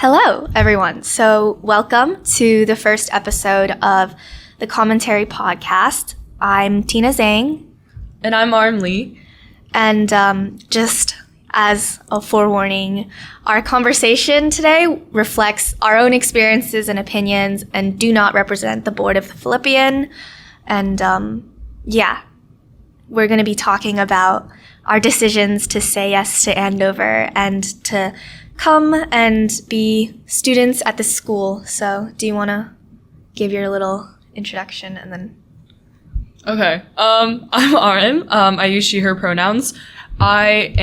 Hello, everyone. So welcome to the first episode of the Commentary Podcast. I'm Tina Zeng. And I'm Arim Lee. And just as a forewarning, our conversation today reflects our own experiences and opinions and do not represent the board of the Phillipian. And we're going to be talking about our decisions to say yes to Andover and to come and be students at the school. So do you want to give your little introduction and then... Okay. I'm Arim. I use she, her pronouns. I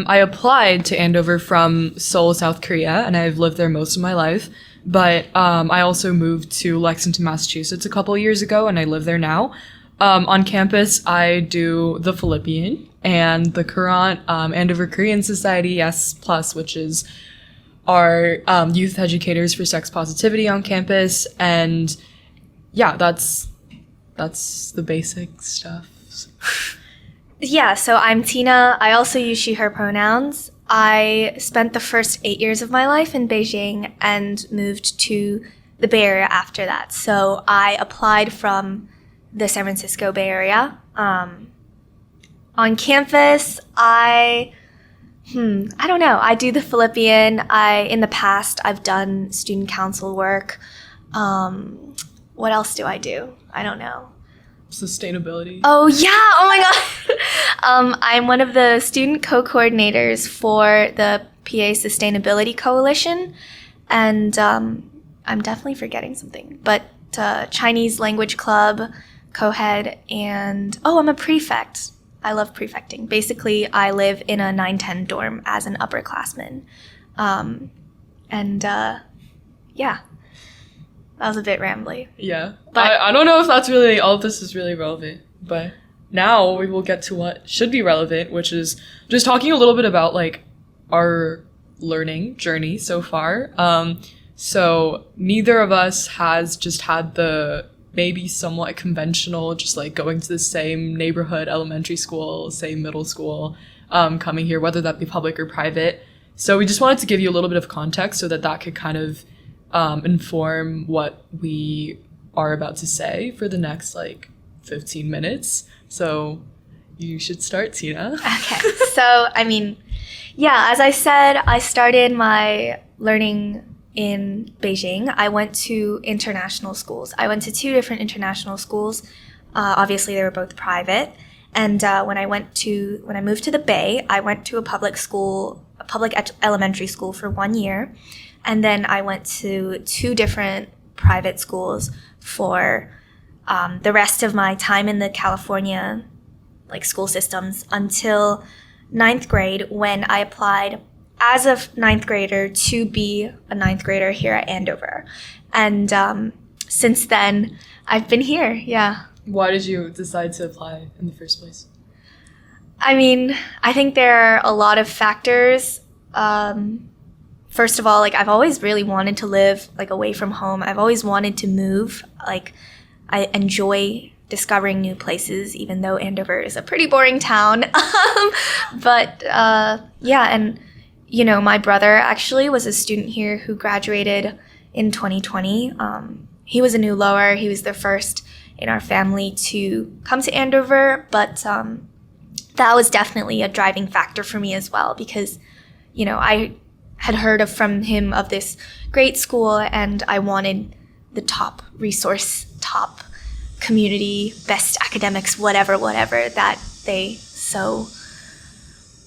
applied to Andover from Seoul, South Korea, and I've lived there most of my life. But I also moved to Lexington, Massachusetts a couple years ago, and I live there now. On campus, I do the Phillipian and the current Andover Korean Society, yes, plus, which is our youth educators for sex positivity on campus. And yeah, that's the basic stuff. Yeah, so I'm Tina. I also use she, her pronouns. I spent the first 8 years of my life in Beijing and moved to the Bay Area after that. So I applied from the San Francisco Bay Area. On campus, I don't know. I do the Phillipian. In the past, I've done student council work. What else do I do? I don't know. Sustainability. Oh, yeah. Oh, my God. I'm one of the student co-coordinators for the PA Sustainability Coalition. And I'm definitely forgetting something. But Chinese Language Club, co-head, and I'm a prefect. I love prefecting. Basically, I live in a 910 dorm as an upperclassman. That was a bit rambly. Yeah. But I don't know if that's really, all of this is really relevant, but now we will get to what should be relevant, which is just talking a little bit about like our learning journey so far. So neither of us has just had the maybe somewhat conventional, just like going to the same neighborhood elementary school, same middle school, coming here, whether that be public or private. So we just wanted to give you a little bit of context so that could kind of inform what we are about to say for the next 15 minutes. So you should start, Tina. Okay. So, as I said, I started my learning in Beijing. I went to international schools. I went to 2 different international schools. Obviously, they were both private. And when I moved to the Bay, I went to a public elementary school for 1 year. And then I went to 2 different private schools for the rest of my time in the California school systems until 9th grade, when I applied as a 9th grader to be a 9th grader here at Andover. And since then, I've been here, yeah. Why did you decide to apply in the first place? I think there are a lot of factors. First of all, I've always really wanted to live away from home. I've always wanted to move. I enjoy discovering new places, even though Andover is a pretty boring town. My brother actually was a student here who graduated in 2020. He was a new lower. He was the first in our family to come to Andover, but that was definitely a driving factor for me as well because, I had heard from him of this great school, and I wanted the top resource, top community, best academics, whatever that they so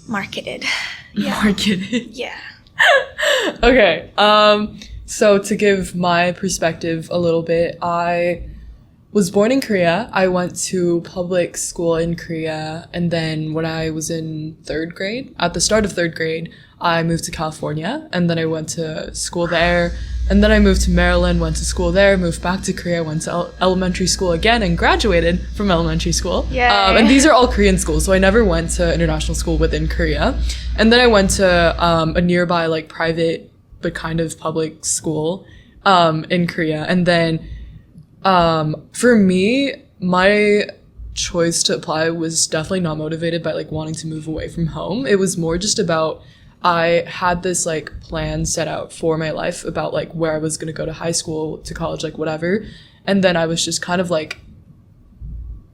marketed. Yeah. Marketed. Yeah. Okay. So to give my perspective a little bit, I was born in Korea. I went to public school in Korea, and then when I was in 3rd grade, at the start of 3rd grade, I moved to California, and then I went to school there, and then I moved to Maryland, went to school there, moved back to Korea, went to elementary school again, and graduated from elementary school. And these are all Korean schools, so I never went to international school within Korea. And then I went to a nearby private but kind of public school in Korea. And then for me, my choice to apply was definitely not motivated by wanting to move away from home. It was more just about I had this like plan set out for my life about like where I was going to go to high school, to college, like whatever. And then I was just kind of like,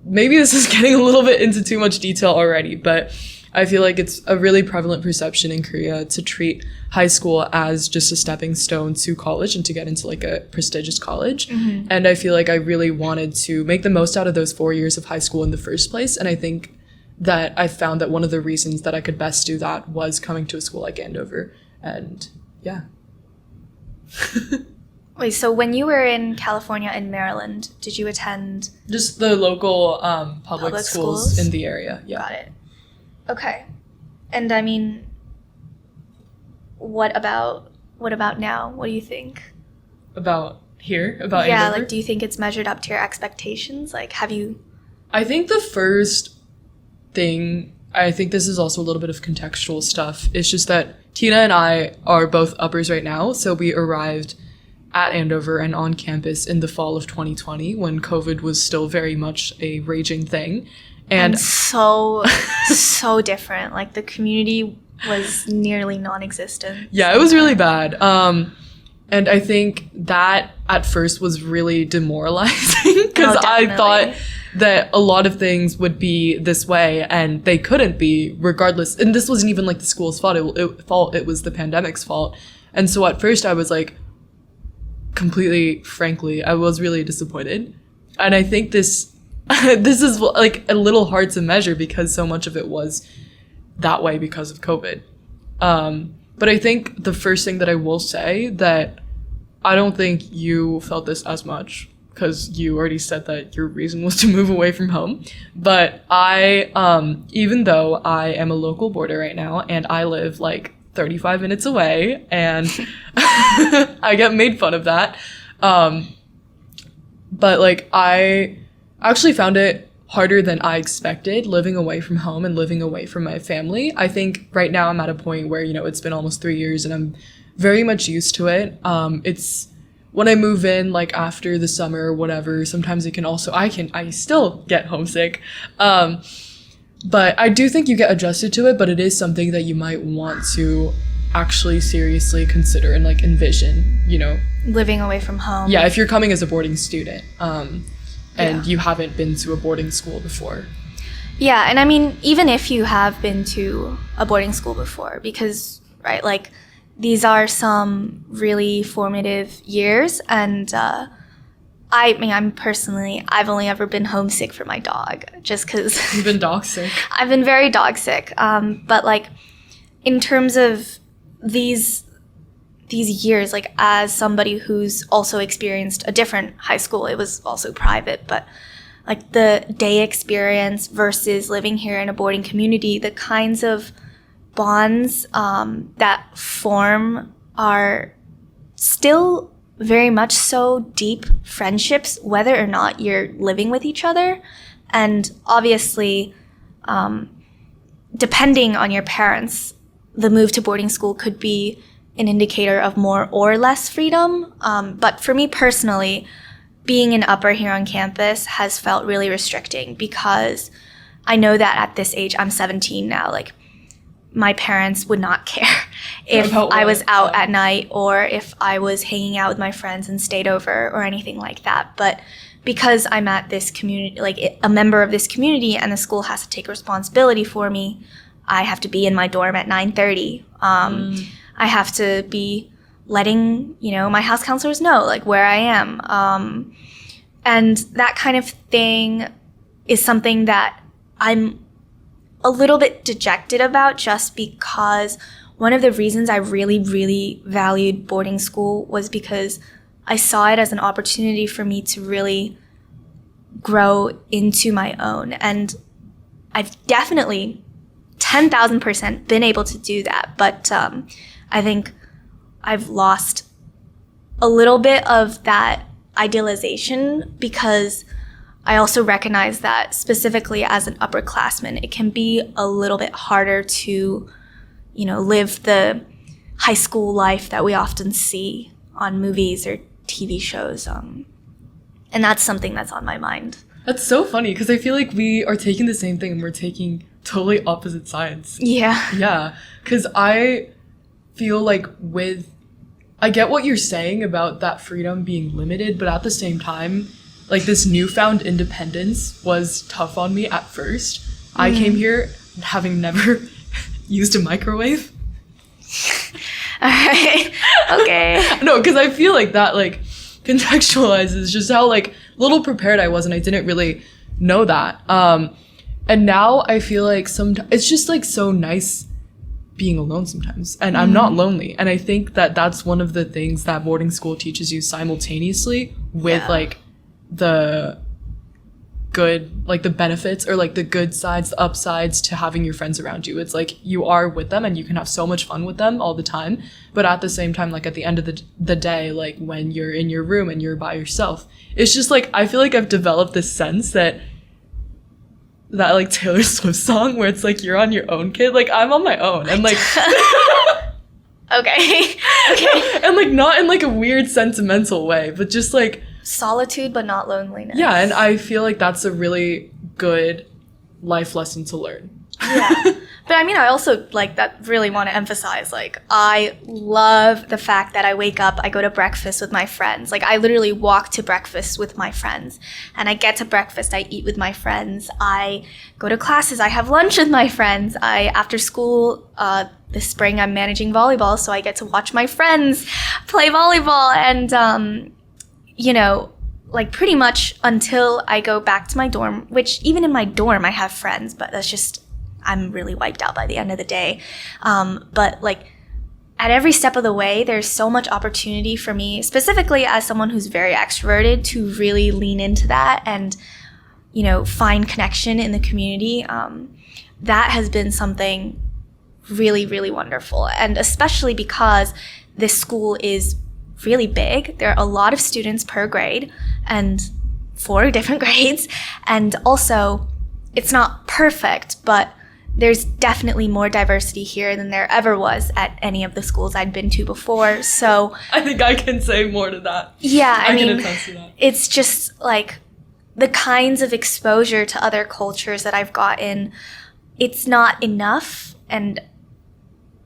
maybe this is getting a little bit into too much detail already, but I feel like it's a really prevalent perception in Korea to treat high school as just a stepping stone to college and to get into like a prestigious college. Mm-hmm. And I feel like I really wanted to make the most out of those 4 years of high school in the first place. And I think that I found that one of the reasons that I could best do that was coming to a school like Andover. And yeah. Wait, so when you were in California and Maryland, did you attend? Just the local public schools in the area. Yeah. Got it. Okay. And I mean, what about now? What do you think? About here? About yeah, Andover? like do you think it's measured up to your expectations? Like have you I think the first thing, I think this is also a little bit of contextual stuff. It's just that Tina and I are both uppers right now, so we arrived at Andover and on campus in the fall of 2020 when COVID was still very much a raging thing. And so different. Like the community was nearly non-existent. Yeah, it was really bad. And I think that at first was really demoralizing because I thought that a lot of things would be this way and they couldn't be regardless. And this wasn't even like the school's fault. It was the pandemic's fault. And so at first I was like, completely, frankly, I was really disappointed. And I think this is like a little hard to measure because so much of it was that way because of COVID. But I think the first thing that I will say that I don't think you felt this as much because you already said that your reason was to move away from home. But I, even though I am a local boarder right now and I live like 35 minutes away and I get made fun of that. But like I actually found it harder than I expected living away from home and living away from my family. I think right now I'm at a point where, you know, it's been almost 3 years and I'm very much used to it. It's when I move in, like after the summer or whatever, sometimes it can also, I still get homesick. But I do think you get adjusted to it, but it is something that you might want to actually seriously consider and like envision, you know. Living away from home. Yeah, if you're coming as a boarding student. And you haven't been to a boarding school before. Yeah, and I mean, even if you have been to a boarding school before, because, right, like, these are some really formative years, and I mean, I've only ever been homesick for my dog, just because... You've been dog sick? I've been very dog sick, but, like, in terms of these years, like as somebody who's also experienced a different high school, it was also private, but like the day experience versus living here in a boarding community, the kinds of bonds that form are still very much so deep friendships, whether or not you're living with each other. And obviously, depending on your parents, the move to boarding school could be an indicator of more or less freedom. But for me personally, being an upper here on campus has felt really restricting because I know that at this age, I'm 17 now, like my parents would not care if I was out at night or if I was hanging out with my friends and stayed over or anything like that. But because I'm at this community, like a member of this community, and the school has to take responsibility for me, I have to be in my dorm at 9:30. I have to be letting, you know, my house counselors know, like, where I am. And that kind of thing is something that I'm a little bit dejected about just because one of the reasons I really, really valued boarding school was because I saw it as an opportunity for me to really grow into my own. And I've definitely 10,000% been able to do that. But I think I've lost a little bit of that idealization because I also recognize that specifically as an upperclassman, it can be a little bit harder to, you know, live the high school life that we often see on movies or TV shows. And that's something that's on my mind. That's so funny because I feel like we are taking the same thing and we're taking totally opposite sides. Yeah. Yeah. Because I feel like I get what you're saying about that freedom being limited, but at the same time, like this newfound independence was tough on me at first. I came here having never used a microwave. All right. Okay. No, because I feel like that like contextualizes just how like little prepared I was, and I didn't really know that. And now I feel like it's just like so nice being alone sometimes, and I'm not lonely. And I think that that's one of the things that boarding school teaches you simultaneously with like the good, like the benefits or like the good sides, the upsides to having your friends around you. It's like you are with them and you can have so much fun with them all the time, but at the same time, like at the end of the day, like when you're in your room and you're by yourself, it's just like I feel like I've developed this sense that like Taylor Swift song where it's like you're on your own, kid. Like I'm on my own, and like okay. And like not in like a weird sentimental way, but just like solitude but not loneliness. Yeah, and I feel like that's a really good life lesson to learn. Yeah. But I mean, I also like that really want to emphasize, like, I love the fact that I wake up, I go to breakfast with my friends. Like, I literally walk to breakfast with my friends. And I get to breakfast, I eat with my friends. I go to classes, I have lunch with my friends. After school, this spring, I'm managing volleyball, so I get to watch my friends play volleyball. And, you know, like pretty much until I go back to my dorm, which even in my dorm, I have friends, but that's just, I'm really wiped out by the end of the day. But like at every step of the way, there's so much opportunity for me, specifically as someone who's very extroverted, to really lean into that and, you know, find connection in the community. That has been something really, really wonderful. And especially because this school is really big. There are a lot of students per grade and 4 different grades. And also, it's not perfect, but there's definitely more diversity here than there ever was at any of the schools I'd been to before. So I think I can say more to that. Yeah, I mean, can attest to that. It's just like the kinds of exposure to other cultures that I've gotten, it's not enough. And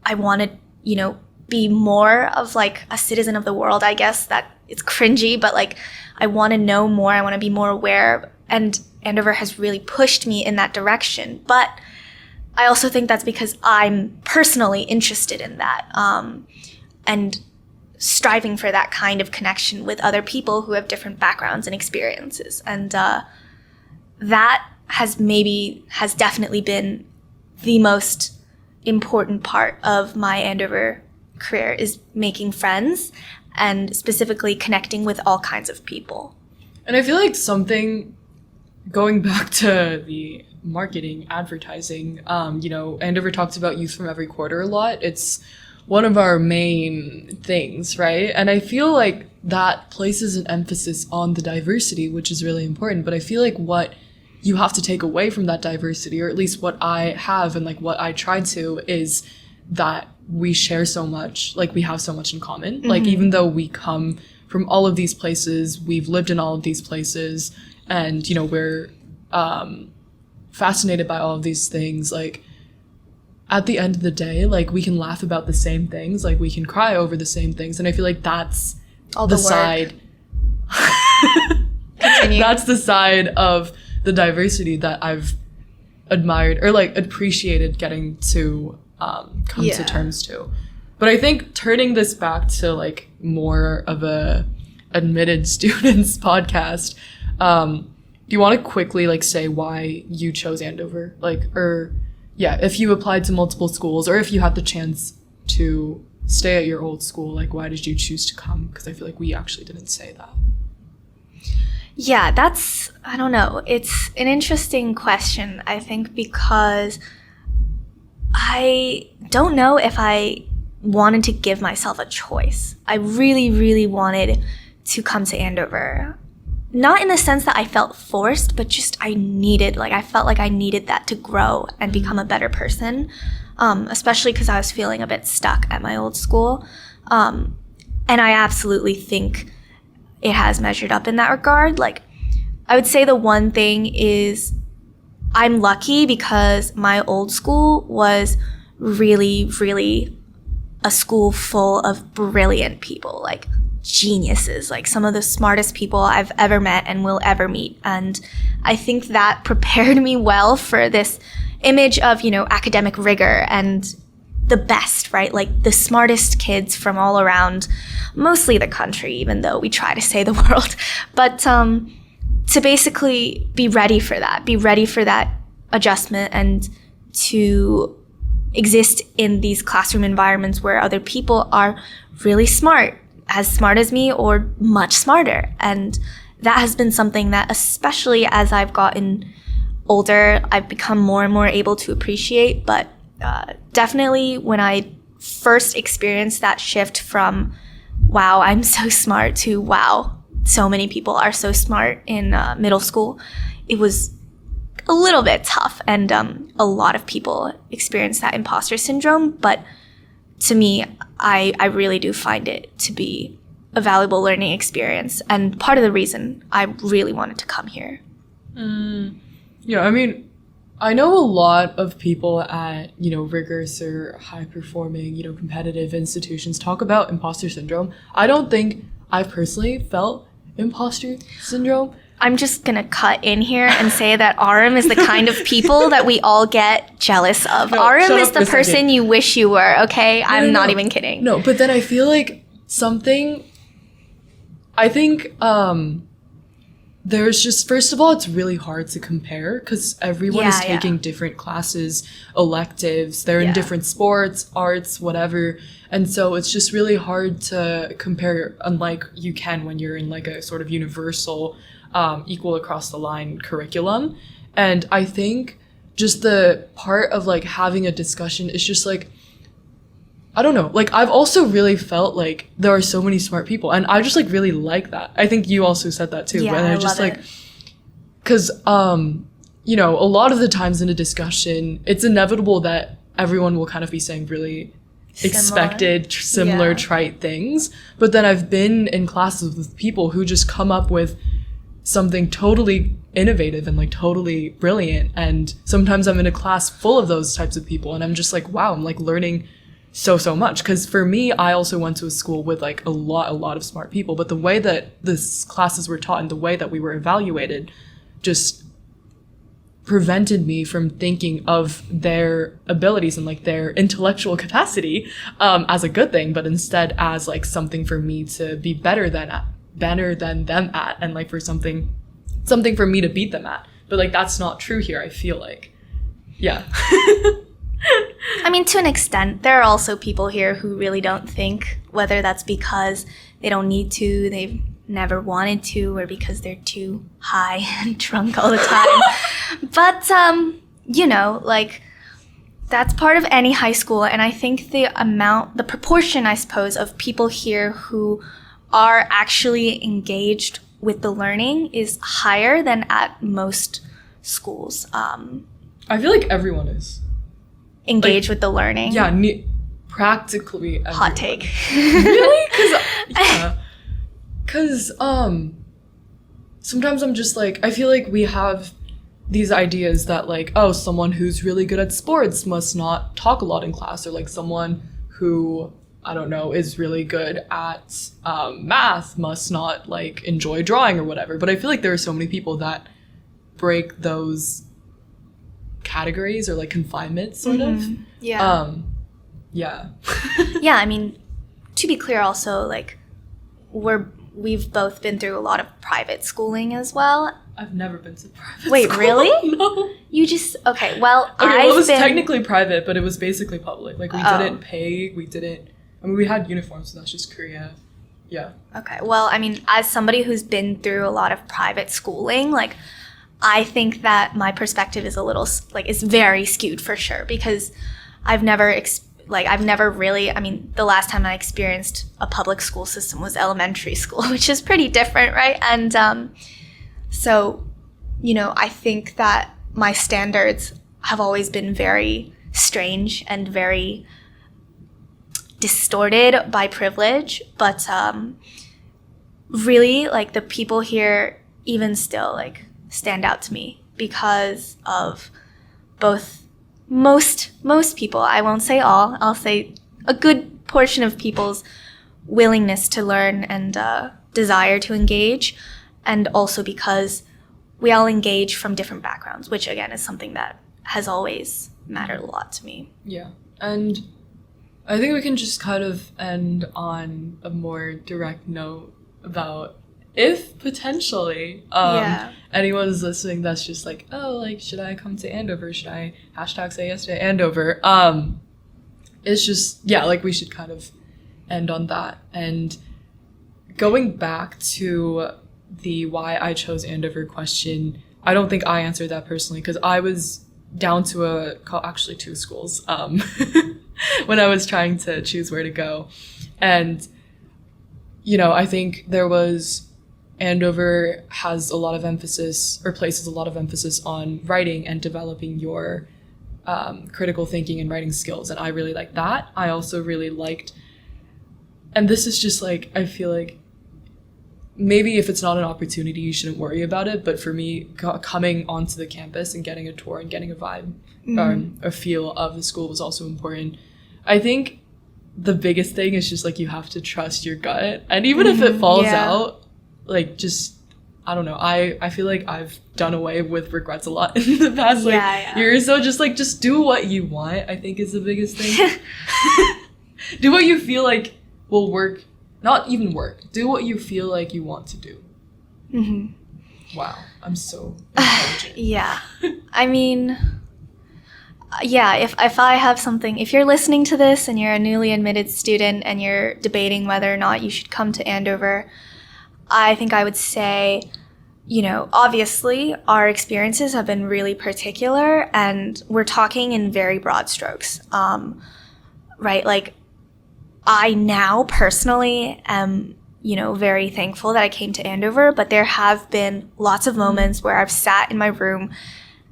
I want to, you know, be more of like a citizen of the world, I guess. That it's cringy, but like I want to know more. I want to be more aware. And Andover has really pushed me in that direction. But I also think that's because I'm personally interested in that, and striving for that kind of connection with other people who have different backgrounds and experiences. And that has definitely been the most important part of my Andover career, is making friends and specifically connecting with all kinds of people. And I feel like something, going back to the marketing, advertising, you know, Andover talks about youth from every quarter a lot. It's one of our main things, right? And I feel like that places an emphasis on the diversity, which is really important. But I feel like what you have to take away from that diversity, or at least what I have and like what I try to, is that we share so much, like we have so much in common. Mm-hmm. Like even though we come from all of these places, we've lived in all of these places, and, you know, we're fascinated by all of these things, like at the end of the day, like we can laugh about the same things, like we can cry over the same things. And I feel like that's all the side that's the side of the diversity that I've admired or like appreciated getting to come to terms to. But I think turning this back to like more of a admitted students podcast, do you want to quickly like say why you chose Andover? Like, or yeah, if you applied to multiple schools, or if you had the chance to stay at your old school, like why did you choose to come? Because I feel like we actually didn't say that. Yeah, that's, I don't know. It's an interesting question, I think, because I don't know if I wanted to give myself a choice. I really, really wanted to come to Andover. Not in the sense that I felt forced, but just I felt like I needed that to grow and become a better person, especially because I was feeling a bit stuck at my old school. And I absolutely think it has measured up in that regard. Like, I would say the one thing is I'm lucky because my old school was really, really a school full of brilliant people, like geniuses, like some of the smartest people I've ever met and will ever meet. And I think that prepared me well for this image of, you know, academic rigor and the best, right? Like the smartest kids from all around, mostly the country, even though we try to say the world. But to basically be ready for that adjustment, and to exist in these classroom environments where other people are really smart, as smart as me or much smarter. And that has been something that, especially as I've gotten older, I've become more and more able to appreciate. But definitely when I first experienced that shift from, wow, I'm so smart, to, wow, so many people are so smart in middle school, it was a little bit tough. And a lot of people experience that imposter syndrome. But to me, I really do find it to be a valuable learning experience, and part of the reason I really wanted to come here. Yeah, I mean, I know a lot of people at, you know, rigorous or high-performing, you know, competitive institutions talk about imposter syndrome. I don't think I've personally felt imposter syndrome. I'm just going to cut in here and say that Arim is the kind of people that we all get jealous of. No, Arim shut is up the for a second. person you wish you were, okay? I'm not No. even kidding. No, but then I feel like I think there's just, first of all, it's really hard to compare because everyone is taking different classes, electives, they're in different sports, arts, whatever. And so it's just really hard to compare, unlike you can when you're in like a sort of universal, equal across the line curriculum. And I think just the part of like having a discussion is just like, I don't know, like I've also really felt like there are so many smart people, and I just like really like that. I think you also said that too. Yeah, and I just love like, it. because you know, a lot of the times in a discussion, it's inevitable that everyone will kind of be saying really expected, similar, trite things. But then I've been in classes with people who just come up with something totally innovative and like totally brilliant. And sometimes I'm in a class full of those types of people, and I'm just like, wow, I'm like learning so much. Because for me, I also went to a school with like a lot of smart people, but the way that the classes were taught and the way that we were evaluated just prevented me from thinking of their abilities and like their intellectual capacity as a good thing, but instead as like something for me to be better than them at, and like for something for me to beat them at. But like that's not true here, I feel like. Yeah. I mean, to an extent, there are also people here who really don't think, whether that's because they don't need to, they've never wanted to, or because they're too high and drunk all the time. But, you know, like, that's part of any high school. And I think the proportion, I suppose, of people here who are actually engaged with the learning is higher than at most schools. I feel like everyone is. Engaged with the learning. Yeah, practically everyone. Hot take. Really? Because sometimes I'm just like, I feel like we have these ideas that like, oh, someone who's really good at sports must not talk a lot in class, or like someone who, I don't know, is really good at math must not like enjoy drawing or whatever. But I feel like there are so many people that break those categories or like confinements sort of. Yeah. Yeah. Yeah, I mean, to be clear also, like, we've both been through a lot of private schooling as well. I've never been to private Wait, school. really? No. You just, okay, well, Okay, well, it was technically private, but it was basically public. Like, we didn't pay, I mean, we had uniforms, so that's just Korea. Yeah. Okay, well, I mean, as somebody who's been through a lot of private schooling, like, I think that my perspective is is very skewed for sure, because I've never really, I mean, the last time I experienced a public school system was elementary school, which is pretty different, right? And so, you know, I think that my standards have always been very strange and very distorted by privilege, but really, like, the people here even still, like, stand out to me because of both most people, I won't say all, I'll say a good portion of people's willingness to learn and desire to engage, and also because we all engage from different backgrounds, which again is something that has always mattered a lot to me. Yeah. And I think we can just kind of end on a more direct note about if potentially anyone's listening that's just like, oh, like, should I come to Andover? Should I #say yes to Andover? It's just, yeah, like, we should kind of end on that. And going back to the why I chose Andover question, I don't think I answered that personally because I was down to actually 2 schools when I was trying to choose where to go. And, you know, I think there was Andover has a lot of emphasis, or places a lot of emphasis on writing and developing your critical thinking and writing skills. And I really liked that. I also really liked, and this is just like, I feel like maybe if it's not an opportunity, you shouldn't worry about it. But for me, coming onto the campus and getting a tour and getting a vibe, a feel of the school was also important. I think the biggest thing is just like, you have to trust your gut. And even if it falls out, like, just, I don't know. I feel like I've done away with regrets a lot in the past years. So just do what you want, I think, is the biggest thing. Do what you feel like will work. Not even work. Do what you feel like you want to do. Wow. I'm so intelligent. Yeah. I mean, yeah, if I have something, if you're listening to this and you're a newly admitted student and you're debating whether or not you should come to Andover, I think I would say, you know, obviously our experiences have been really particular and we're talking in very broad strokes, right? Like, I now personally am, you know, very thankful that I came to Andover, but there have been lots of moments where I've sat in my room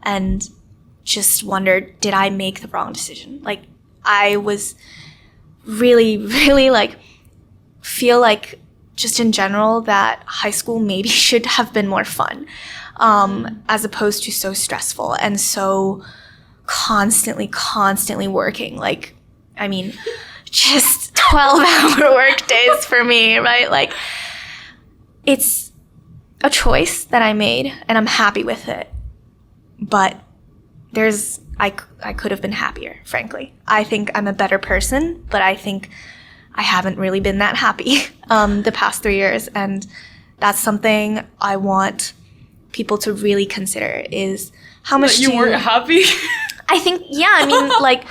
and just wondered, did I make the wrong decision? Like, I was really, really like, feel like just in general that high school maybe should have been more fun, as opposed to so stressful and so constantly working. Like, I mean, just 12-hour work days for me, right? Like, it's a choice that I made and I'm happy with it. But I could have been happier, frankly. I think I'm a better person, but I think I haven't really been that happy the past 3 years. And that's something I want people to really consider, is how much you weren't happy? I think, yeah, I mean, like,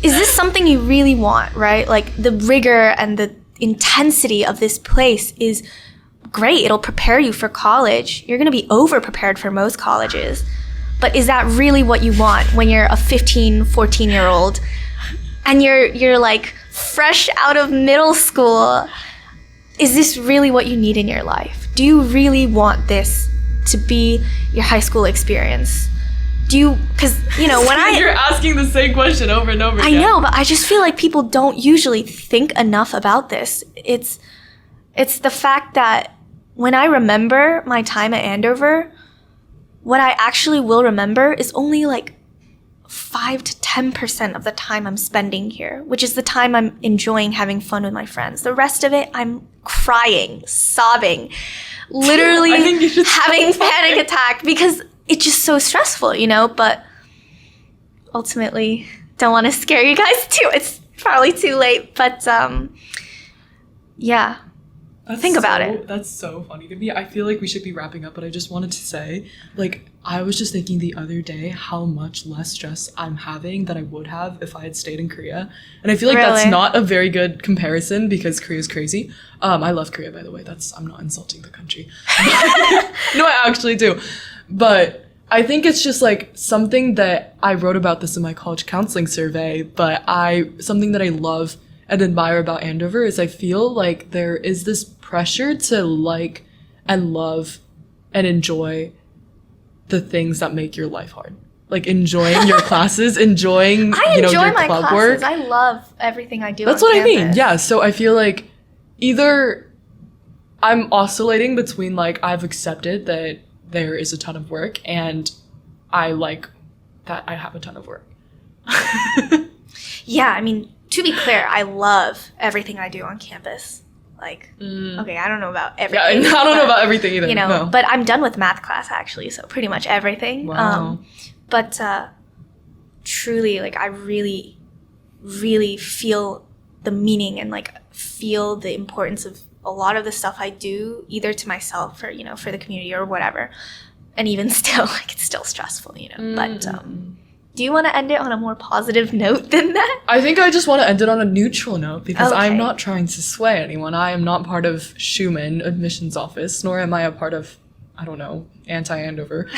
is this something you really want, right? Like, the rigor and the intensity of this place is great. It'll prepare you for college. You're going to be over-prepared for most colleges. But is that really what you want when you're a 15, 14-year-old and you're like fresh out of middle school? Is this really what you need in your life? Do you really want this to be your high school experience? Because, you know, when You're asking the same question over and over again. I know, but I just feel like people don't usually think enough about this. It's the fact that when I remember my time at Andover, what I actually will remember is only like 5 to 10% of the time I'm spending here, which is the time I'm enjoying having fun with my friends. The rest of it, I'm crying, sobbing, literally having panic attack because it's just so stressful, you know? But ultimately, don't want to scare you guys too. It's probably too late, but yeah. Think about it. That's so funny to me. I feel like we should be wrapping up, but I just wanted to say, like, I was just thinking the other day how much less stress I'm having than I would have if I had stayed in Korea. And I feel like that's not a very good comparison because Korea's crazy. I love Korea, by the way. I'm not insulting the country. No, I actually do. But I think it's just like something that I wrote about this in my college counseling survey, but something that I love and admire about Andover is I feel like there is this pressure to like and love and enjoy the things that make your life hard. Like enjoying your classes, enjoying your club work. I love everything I do. That's what campus. I mean. Yeah. So I feel like either I'm oscillating between like I've accepted that there is a ton of work and I like that I have a ton of work. Yeah, I mean, to be clear, I love everything I do on campus. Like, okay, I don't know about everything. Yeah, I don't know about everything either. You know, no. but I'm done with math class actually, so pretty much everything. Wow. But truly, like, I really, really feel the meaning and like feel the importance of a lot of the stuff I do, either to myself or, you know, for the community or whatever. And even still, like, it's still stressful, you know. But do you want to end it on a more positive note than that? I think I just want to end it on a neutral note because Okay. I'm not trying to sway anyone. I am not part of Schumann admissions office, nor am I a part of, I don't know, anti-Andover.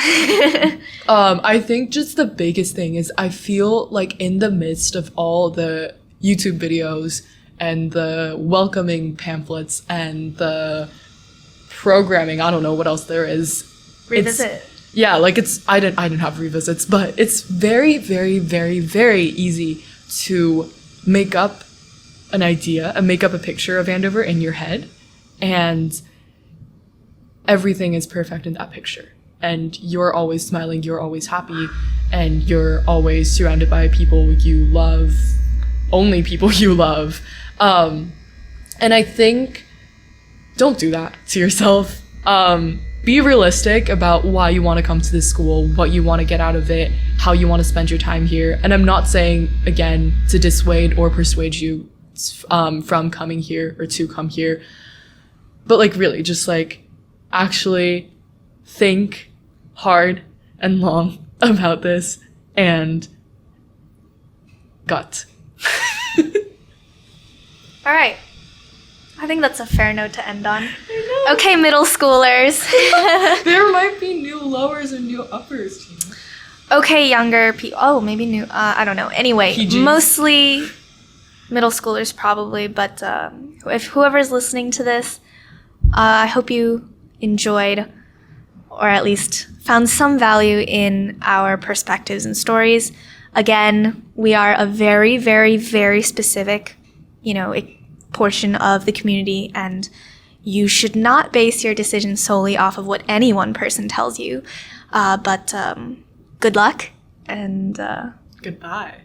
I think just the biggest thing is I feel like in the midst of all the YouTube videos and the welcoming pamphlets and the programming, I don't know what else there is. Revisit. Yeah, like I didn't have revisits, but it's very, very, very, very easy to make up an idea and make up a picture of Andover in your head, and everything is perfect in that picture. And you're always smiling, you're always happy, and you're always surrounded by people you love, only people you love. And I think don't do that to yourself. Be realistic about why you want to come to this school, what you want to get out of it, how you want to spend your time here. And I'm not saying, again, to dissuade or persuade you from coming here or to come here. But, like, really, just, like, actually think hard and long about this and gut. All right. I think that's a fair note to end on. Okay, middle schoolers. There might be new lowers and new uppers, Tina. Okay, younger people. Oh, maybe new. I don't know. Anyway, PGs. mostly middle schoolers probably, but if whoever's listening to this, I hope you enjoyed or at least found some value in our perspectives and stories. Again, we are a very, very, very specific, you know, portion of the community, and you should not base your decision solely off of what any one person tells you. But good luck and Goodbye.